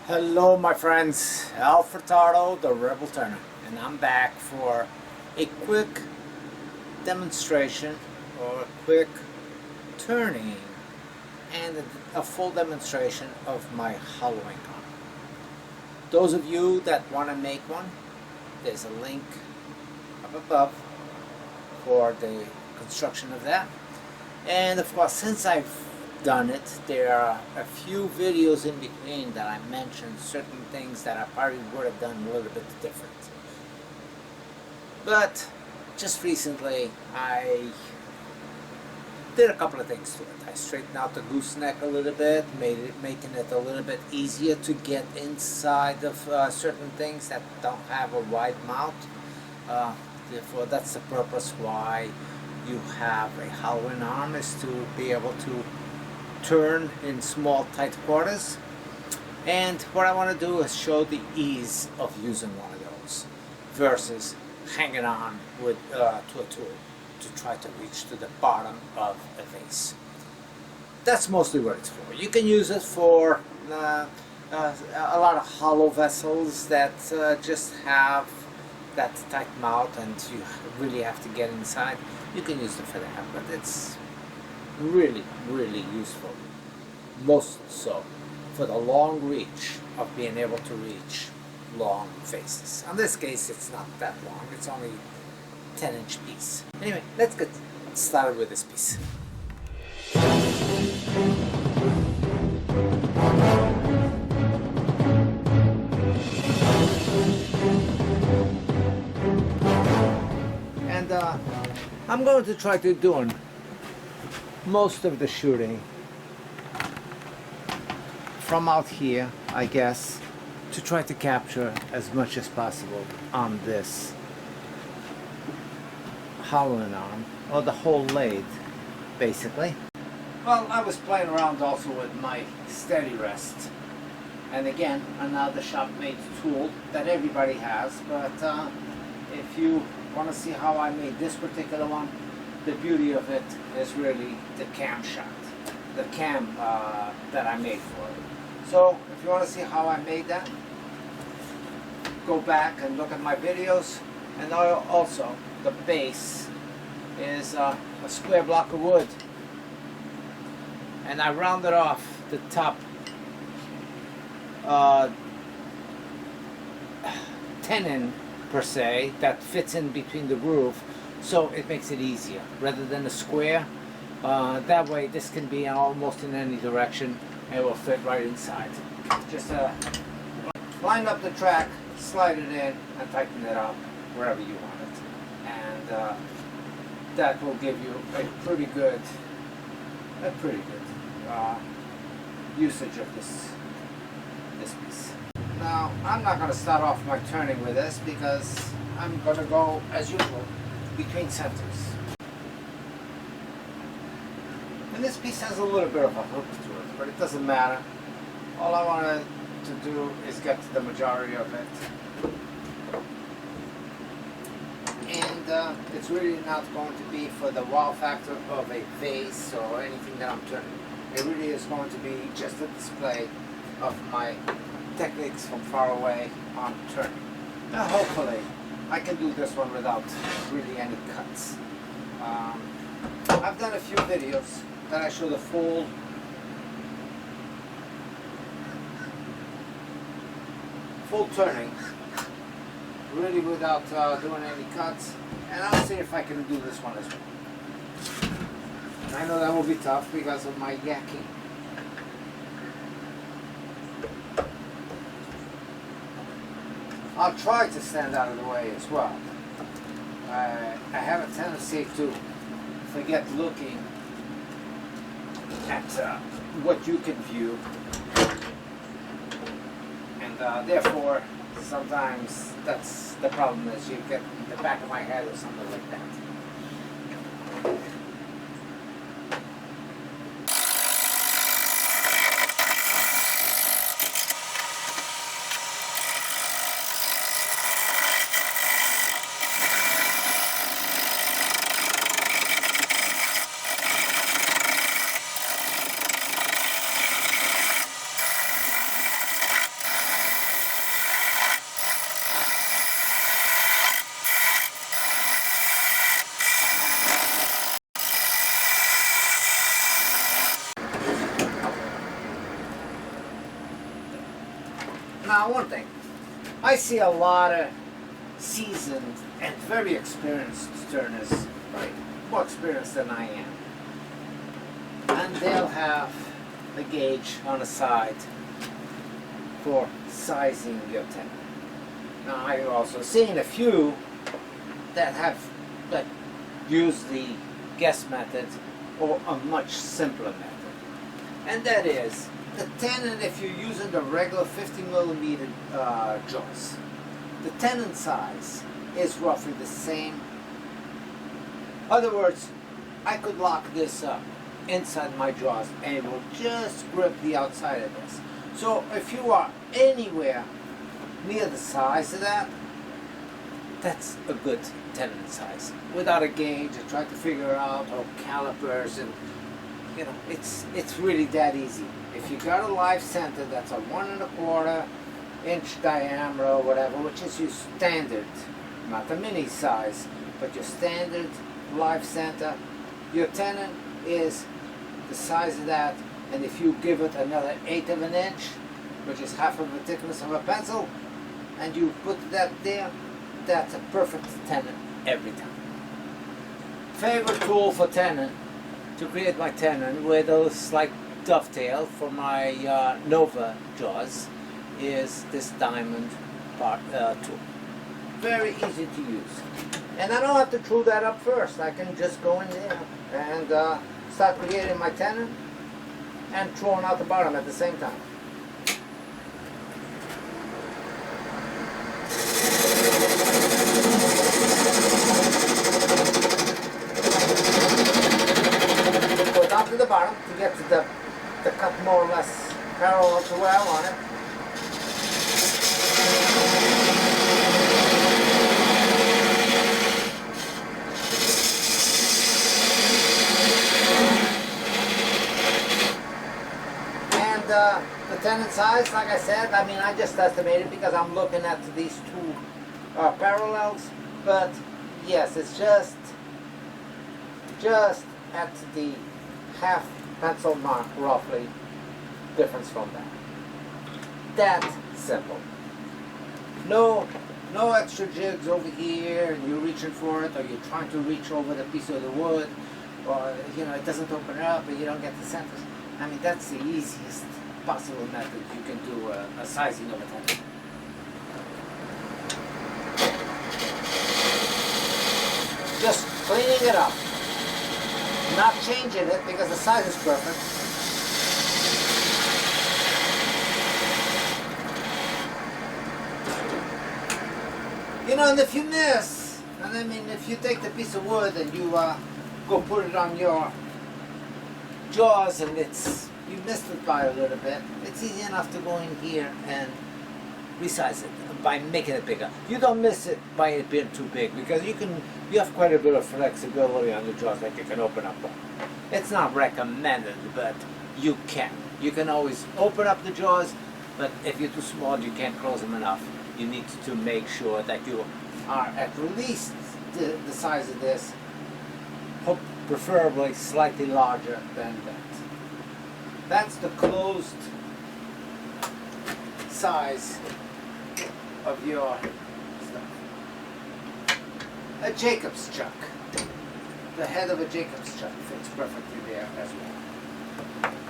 Hello my friends, Al Furtado, the Rebel Turner, and I'm back for a quick demonstration or a quick turning and a full demonstration of my hollowing arm. Those of you that want to make one, there's a link up above for the construction of that. And of course, since I've done it, there are a few videos in between that I mentioned certain things that I probably would have done a little bit different. But just recently I did a couple of things to it. I straightened out the gooseneck a little bit, making it a little bit easier to get inside of certain things that don't have a wide mount. Therefore, that's the purpose why you have a hollowing arm, is to be able to turn in small tight quarters. And what I want to do is show the ease of using one of those versus hanging on with to a tool to try to reach to the bottom of a vase. That's mostly what it's for. You can use it for a lot of hollow vessels that just have that tight mouth and you really have to get inside. You can use it for that, but it's really useful, most so for the long reach of being able to reach long faces. In this case, it's not that long, it's only 10-inch piece. Anyway, let's get started with this piece. And I'm going to try to do most of the shooting from out here, I guess, to try to capture as much as possible on this hollowing arm, or the whole lathe, basically. Well, I was playing around also with my steady rest, and again, another shop-made tool that everybody has, but if you want to see how I made this particular one, the beauty of it is really the cam shot, the cam that I made for it. So if you want to see how I made that, go back and look at my videos. And also the base is a square block of wood, and I rounded off the top tenon per se that fits in between the roof, so it makes it easier rather than a square. That way this can be almost in any direction and it will fit right inside. Just line up the track, slide it in, and tighten it up wherever you want it, and that will give you a pretty good usage of this piece. Now, I'm not going to start off my turning with this because I'm going to go, as usual, between centers. And this piece has a little bit of a hook to it, but it doesn't matter. All I wanted to do is get to the majority of it. And it's really not going to be for the wow factor of a vase or anything that I'm turning. It really is going to be just a display of my techniques from far away on turning. Now hopefully I can do this one without really any cuts. I've done a few videos that I show the full turning, really without doing any cuts, and I'll see if I can do this one as well. And I know that will be tough because of my yakking. I'll try to stand out of the way as well. I have a tendency to forget looking at what you can view, and therefore sometimes that's the problem, is you get in the back of my head or something like that. Now, one thing, I see a lot of seasoned and very experienced turners, right? More experienced than I am. And they'll have a gauge on the side for sizing your tenon. Now, I've also seen a few that use the guess method or a much simpler method. And that is, the tenon, if you're using the regular 50 millimeter jaws, the tenon size is roughly the same. In other words, I could lock this up inside my jaws and it will just grip the outside of this. So if you are anywhere near the size of that, that's a good tenon size. Without a gauge, I tried to figure out, or calipers, and you know, it's really that easy. If you got a live center that's a 1 1/4 inch diameter or whatever, which is your standard, not the mini size, but your standard live center, your tenon is the size of that, and if you give it another 1/8 of an inch, which is half of the thickness of a pencil, and you put that there, that's a perfect tenon every time. Favorite tool for tenon, to create my tenon with a slight dovetail for my Nova jaws, is this diamond tool. Very easy to use. And I don't have to tool that up first. I can just go in there and start creating my tenon and throwing out the bottom at the same time. Go down to the bottom to get to the cut more or less parallel to where I want it. The tenon size, like I said, I mean, I just estimated because I'm looking at these two parallels, but yes, it's just at the half pencil mark, roughly, difference from that. That simple. No extra jigs over here, and you're reaching for it, or you're trying to reach over the piece of the wood, or you know, it doesn't open up, and you don't get the centers. I mean, that's the easiest possible method you can do a sizing of a tenon. Just cleaning it up, not changing it because the size is perfect. You know, and if you miss, and I mean, if you take the piece of wood and you go put it on your jaws and you missed it by a little bit, it's easy enough to go in here and resize it by making it bigger. You don't miss it by it being too big because you have quite a bit of flexibility on the jaws that you can open up. It's not recommended, but you can. You can always open up the jaws, but if you're too small, you can't close them enough. You need to make sure that you are at least the size of this, preferably slightly larger than that. That's the closed size of your stuff. A Jacob's chuck. The head of a Jacob's chuck fits perfectly there as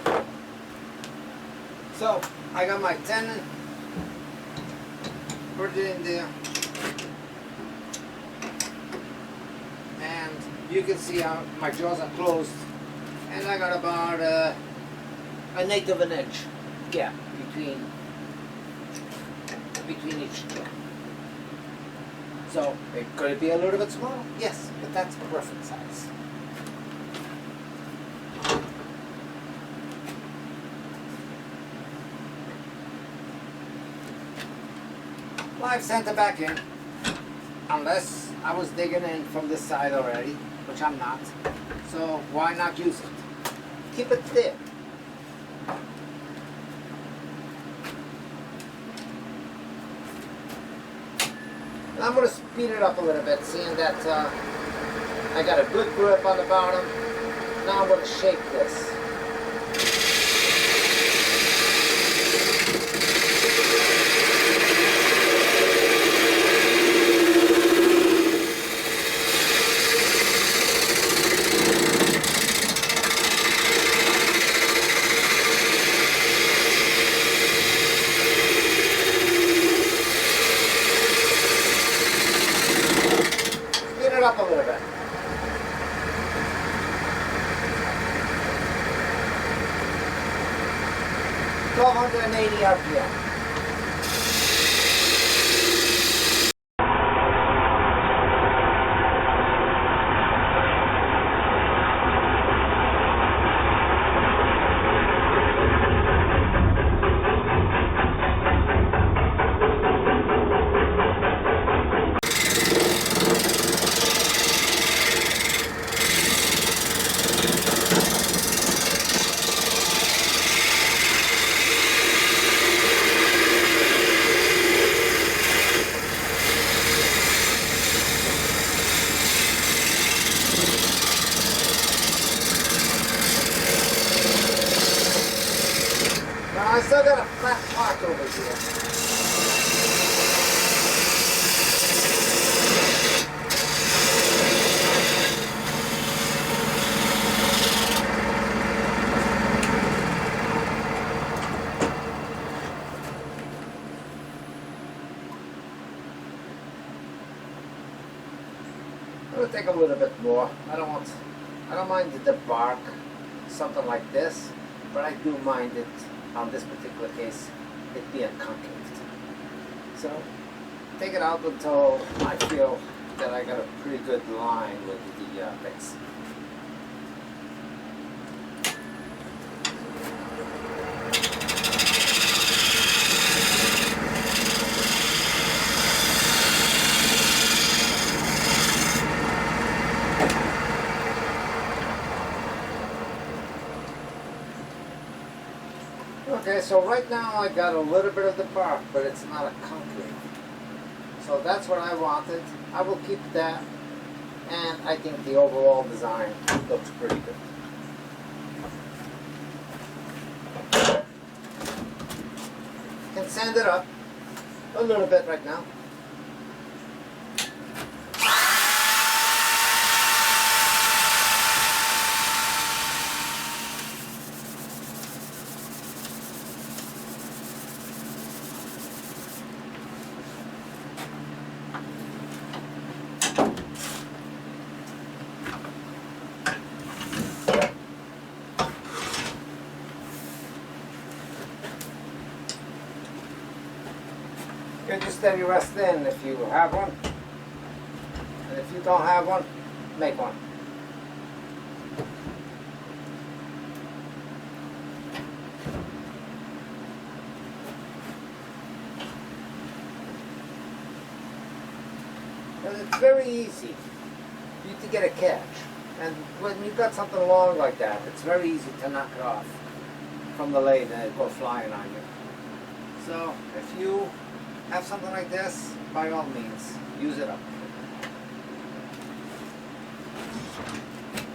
well. So, I got my tenon, put it in there, and you can see how my jaws are closed, and I got about an 1/8 of an inch gap between each jaw. So, could it be a little bit smaller? Yes, but that's the perfect size. Live center back in, unless I was digging in from this side already, which I'm not. So why not use it? Keep it there. And I'm going to speed it up a little bit, seeing that I got a good grip on the bottom. Now I'm going to shake this. 1280 RPM. I still got a flat part over here. I'm going to take a little bit more. I don't mind the bark, something like this, but I do mind it, on this particular case, it being concaved. So, take it out until I feel that I got a pretty good line with the base. Okay, so right now I got a little bit of the bark, but it's not a concrete. So that's what I wanted. I will keep that, and I think the overall design looks pretty good. Can sand it up a little bit right now. Get your steady rest in if you have one, and if you don't have one, make one. And it's very easy for you to get a catch, and when you've got something long like that, it's very easy to knock it off from the lathe and it go flying on you. So if you have something like this, by all means, use it up.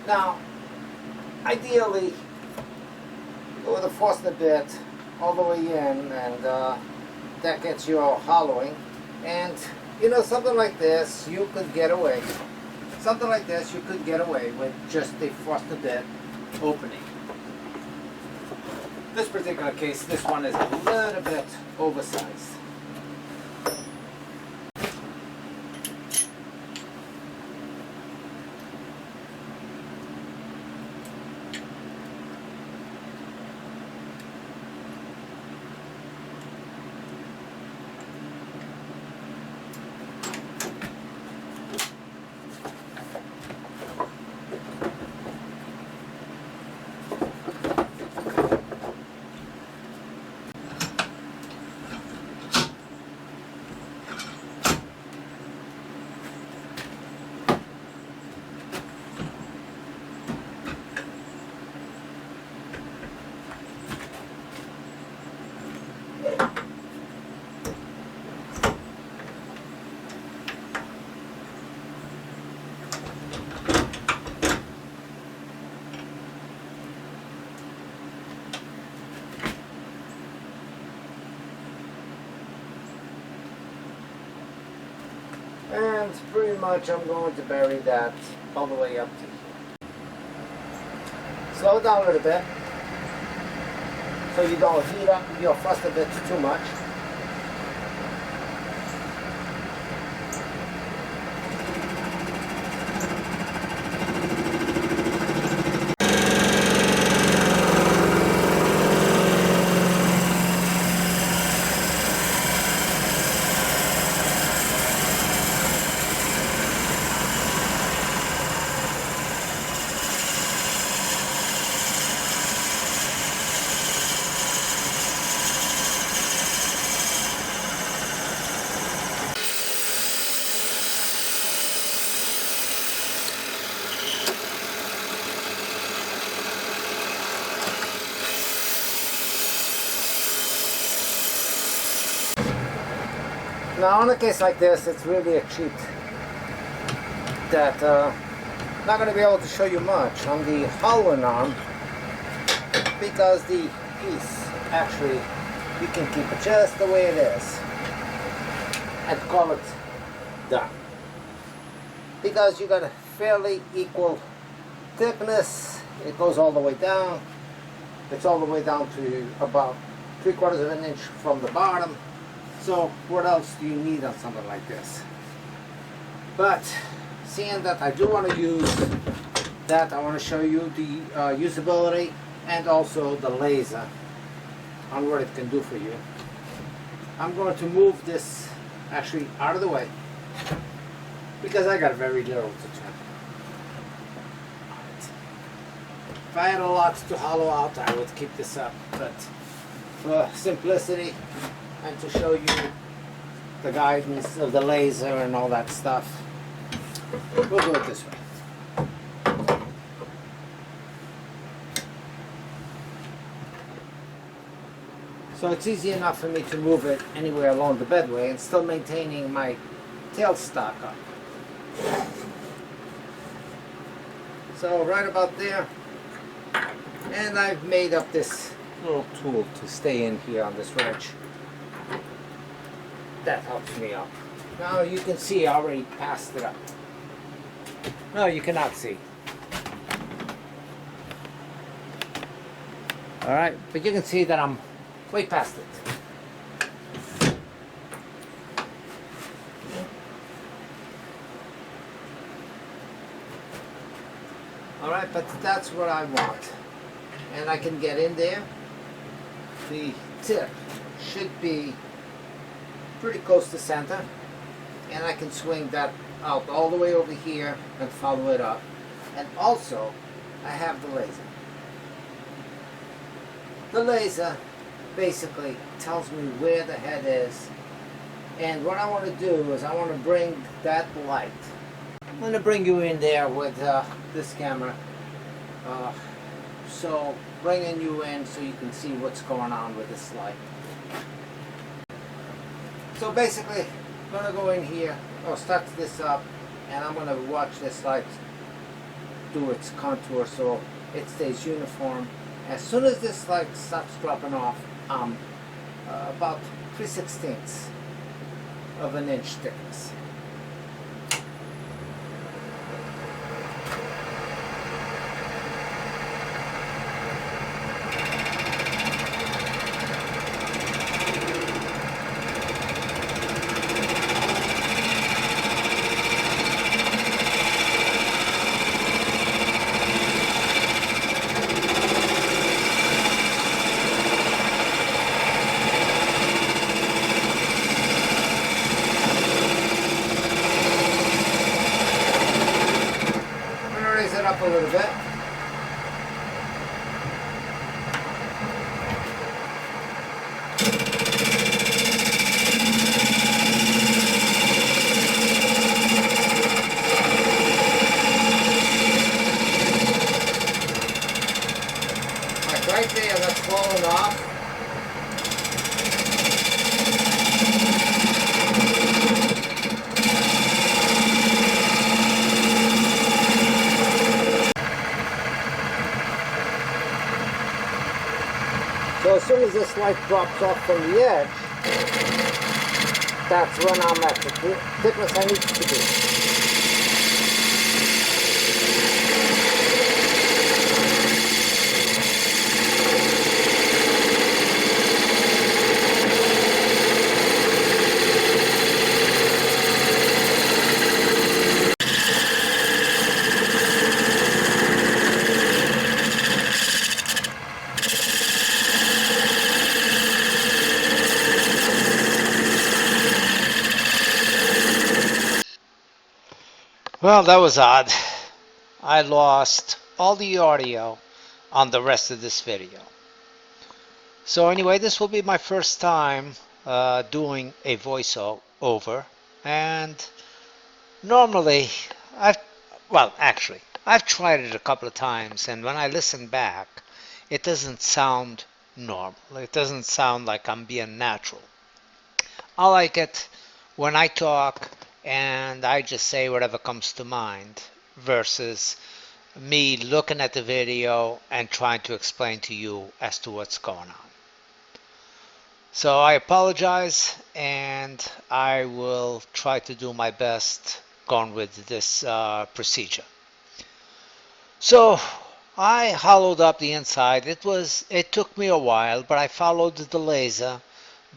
Now, ideally, go with a Forstner bit all the way in, and that gets you all hollowing. And, you know, something like this, you could get away. Something like this, you could get away with just a Forstner bit opening. This particular case, this one is a little bit oversized. And pretty much I'm going to bury that all the way up to here. Slow it down a little bit so you don't heat up your Forstner bit too much. Now in a case like this, it's really a cheat that I'm not going to be able to show you much on the hollowing arm, because the piece actually, you can keep it just the way it is and call it done, because you got a fairly equal thickness. It goes all the way down. It's all the way down to about 3/4 of an inch from the bottom. So what else do you need on something like this? But seeing that I do want to use that, I want to show you the usability and also the laser on what it can do for you. I'm going to move this actually out of the way because I got very little to turn. If I had a lot to hollow out, I would keep this up, but for simplicity and to show you the guidance of the laser and all that stuff, we'll do it this way. So it's easy enough for me to move it anywhere along the bedway and still maintaining my tailstock up. So right about there, and I've made up this little tool to stay in here on this wrench. That helps me up. Now you can see I already passed it up. No, you cannot see. Alright, but you can see that I'm way past it. Alright, but that's what I want. And I can get in there. The tip should be pretty close to center, and I can swing that out all the way over here and follow it up. And also I have the laser. The laser basically tells me where the head is, and what I want to do is I want to bring that light. I'm going to bring you in there with this camera, so bringing you in so you can see what's going on with this light. So basically, I'm going to go in here, I'll start this up, and I'm going to watch this light do its contour so it stays uniform. As soon as this light stops dropping off, about 3/16 of an inch thickness. Up a little bit. Like right there, that's falling off. So as soon as this light drops off from the edge, that's when I'm at the thickness I need to be. Well, that was odd. I lost all the audio on the rest of this video. So anyway, this will be my first time doing a voiceover, and normally I've tried it a couple of times, and when I listen back, it doesn't sound normal. It doesn't sound like I'm being natural. I like it when I talk and I just say whatever comes to mind versus me looking at the video and trying to explain to you as to what's going on. So I apologize, and I will try to do my best going with this procedure. So I hollowed up the inside. It took me a while, but I followed the laser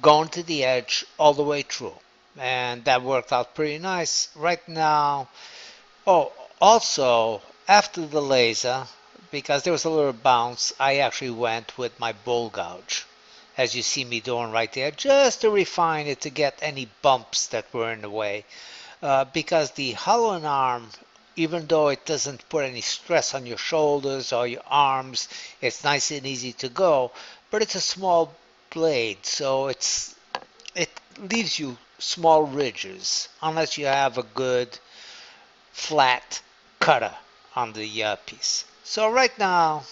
going to the edge all the way through, and that worked out pretty nice. Right now, oh, also after the laser, because there was a little bounce, I actually went with my bowl gouge, as you see me doing right there, just to refine it to get any bumps that were in the way. Because the hollowing arm, even though it doesn't put any stress on your shoulders or your arms, it's nice and easy to go, but it's a small blade, so it leaves you small ridges unless you have a good flat cutter on the piece. So right now,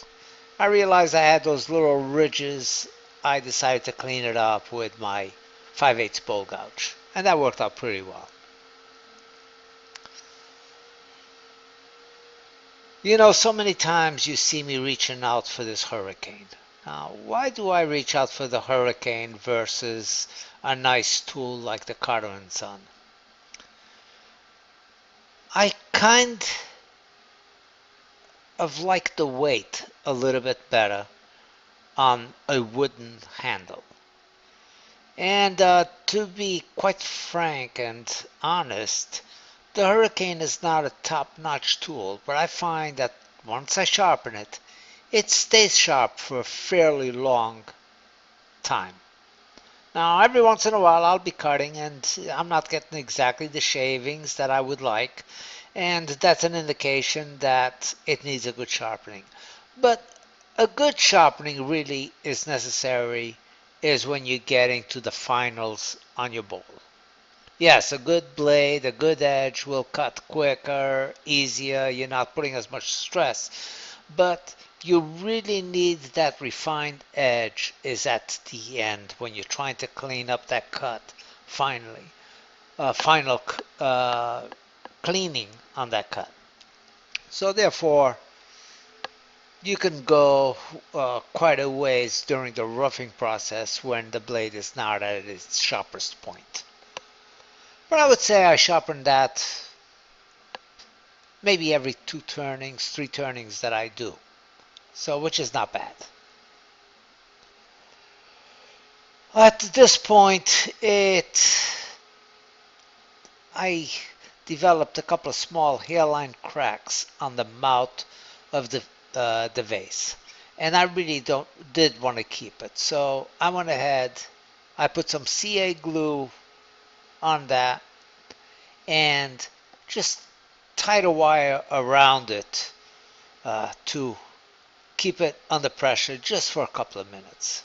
I realized I had those little ridges. I decided to clean it up with my 5/8 bowl gouge, and that worked out pretty well. You know, so many times you see me reaching out for this hurricane. Now, why do I reach out for the hurricane versus a nice tool like the Carter and Son? I kind of like the weight a little bit better on a wooden handle. And to be quite frank and honest, the Hurricane is not a top-notch tool, but I find that once I sharpen it, it stays sharp for a fairly long time. Now, every once in a while I'll be cutting and I'm not getting exactly the shavings that I would like, and that's an indication that it needs a good sharpening. But a good sharpening really is necessary is when you're getting to the finals on your bowl. Yes, a good blade, a good edge will cut quicker, easier, you're not putting as much stress. But you really need that refined edge is at the end when you're trying to clean up that cut finally. Final cleaning on that cut. So therefore, you can go quite a ways during the roughing process when the blade is not at its sharpest point. But I would say I sharpen that maybe every 2 turnings, 3 turnings that I do. So, which is not bad. At this point, I developed a couple of small hairline cracks on the mouth of the vase, and I really did want to keep it. So I went ahead, I put some CA glue on that, and just tied a wire around it to keep it under pressure just for a couple of minutes.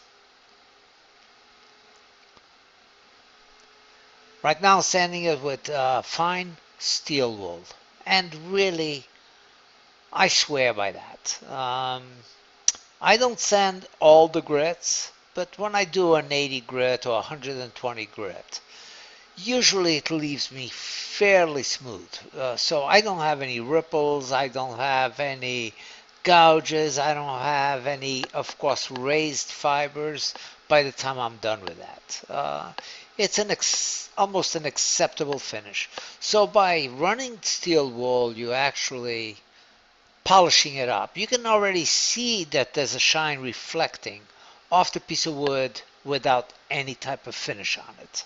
Right now, I'm sanding it with fine steel wool, and really, I swear by that. I don't sand all the grits, but when I do an 80 grit or 120 grit, usually it leaves me fairly smooth. So I don't have any ripples, I don't have any gouges, I don't have any, of course, raised fibers by the time I'm done with that. It's almost an acceptable finish. So by running steel wool, you actually polishing it up. You can already see that there's a shine reflecting off the piece of wood without any type of finish on it.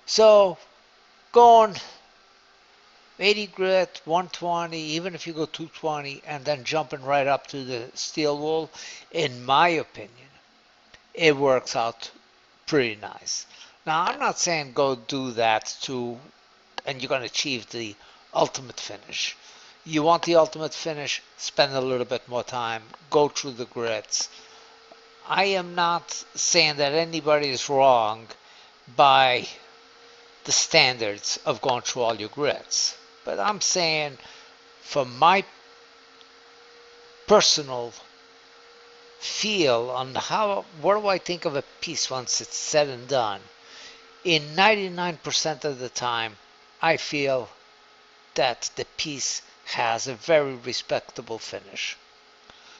So going 80 grit, 120, even if you go 220, and then jumping right up to the steel wool, in my opinion, it works out pretty nice. Now, I'm not saying go do that and you're going to achieve the ultimate finish. You want the ultimate finish, spend a little bit more time, go through the grits. I am not saying that anybody is wrong by the standards of going through all your grits. But I'm saying, from my personal feel on what do I think of a piece once it's said and done, in 99% of the time, I feel that the piece has a very respectable finish.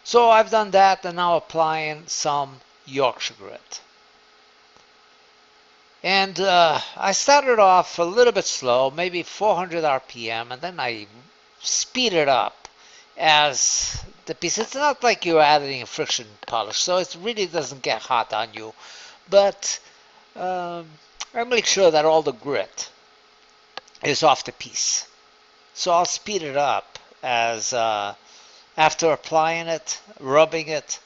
So I've done that and now applying some Yorkshire grit. And I started off a little bit slow, maybe 400 RPM, and then I speed it up as the piece. It's not like you're adding a friction polish, so it really doesn't get hot on you. But I make sure that all the grit is off the piece. So I'll speed it up as after applying it, rubbing it,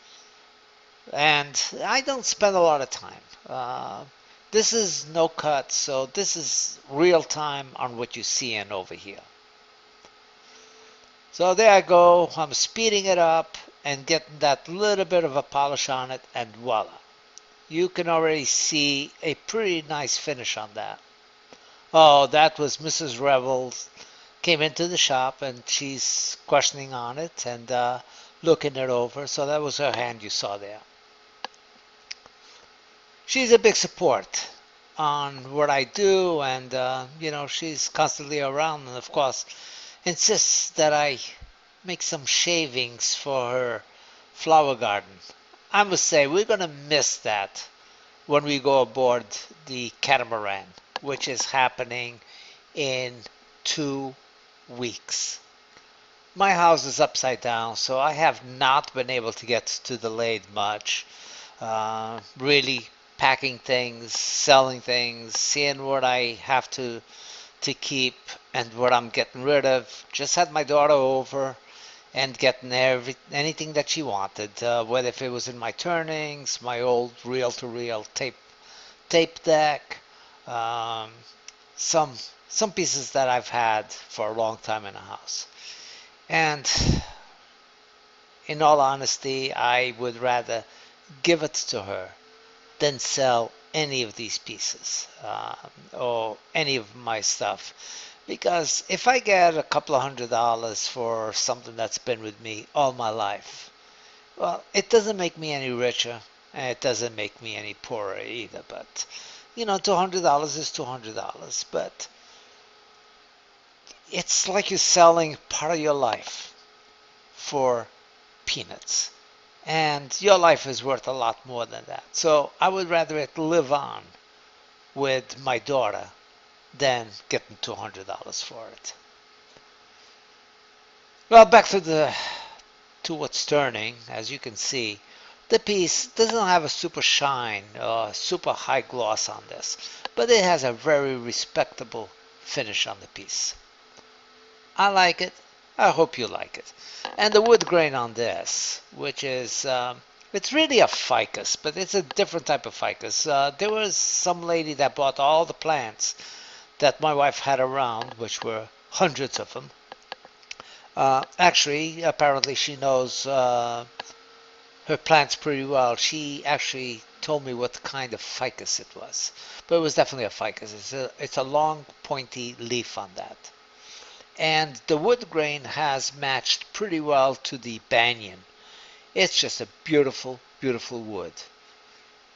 and I don't spend a lot of time. This is no cut, so this is real time on what you're seeing over here. So there I go, I'm speeding it up and getting that little bit of a polish on it, and voila. You can already see a pretty nice finish on that. Oh, that was Mrs. Revels came into the shop and she's questioning on it and looking it over. So that was her hand you saw there. She's a big support on what I do, and she's constantly around, and of course insists that I make some shavings for her flower garden. I must say we're gonna miss that when we go aboard the catamaran, which is happening in 2 weeks. My house is upside down, so I have not been able to get to the lathe much. Really packing things, selling things, seeing what I have to keep and what I'm getting rid of. Just had my daughter over and getting anything that she wanted, whether if it was in my turnings, my old reel-to-reel tape deck, um, some some pieces that I've had for a long time in the house. And in all honesty, I would rather give it to her than sell any of these pieces or any of my stuff. Because if I get a couple of $100 for something that's been with me all my life, well, it doesn't make me any richer and it doesn't make me any poorer either. But, $200 is $200. But it's like you're selling part of your life for peanuts. And your life is worth a lot more than that. So I would rather it live on with my daughter than getting $200 for it. Well, back to what's turning. As you can see, the piece doesn't have a super shine or super high gloss on this, but it has a very respectable finish on the piece. I like it. I hope you like it. And the wood grain on this, which is, it's really a ficus, but it's a different type of ficus. There was some lady that bought all the plants that my wife had around, which were hundreds of them. Actually, apparently she knows her plants pretty well. She actually told me what kind of ficus it was. But it was definitely a ficus. It's a long, pointy leaf on that. And the wood grain has matched pretty well to the banyan. It's just a beautiful, beautiful wood.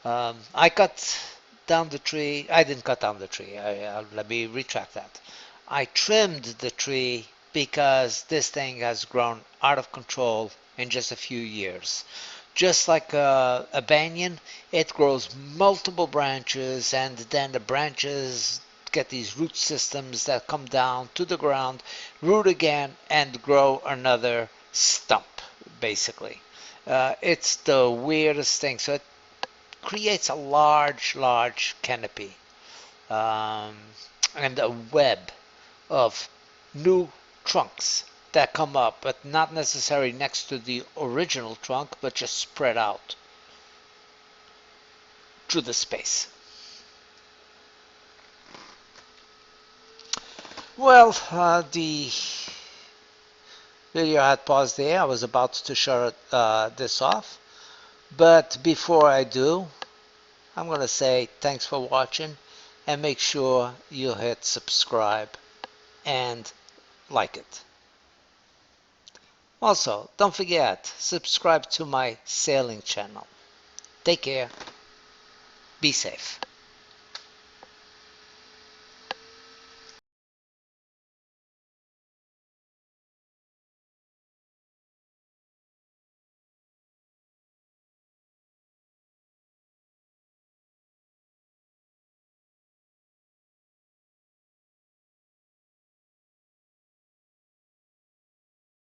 I cut down the tree. I didn't cut down the tree. Let me retract that. I trimmed the tree because this thing has grown out of control in just a few years. Just like a banyan, it grows multiple branches, and then the branches get these root systems that come down to the ground, root again, and grow another stump, basically. It's the weirdest thing. So it creates a large, large canopy and a web of new trunks that come up, but not necessarily next to the original trunk, but just spread out through the space. Well, the video had paused there. I was about to shut this off. But before I do, I'm going to say thanks for watching and make sure you hit subscribe and like it. Also, don't forget, subscribe to my sailing channel. Take care. Be safe.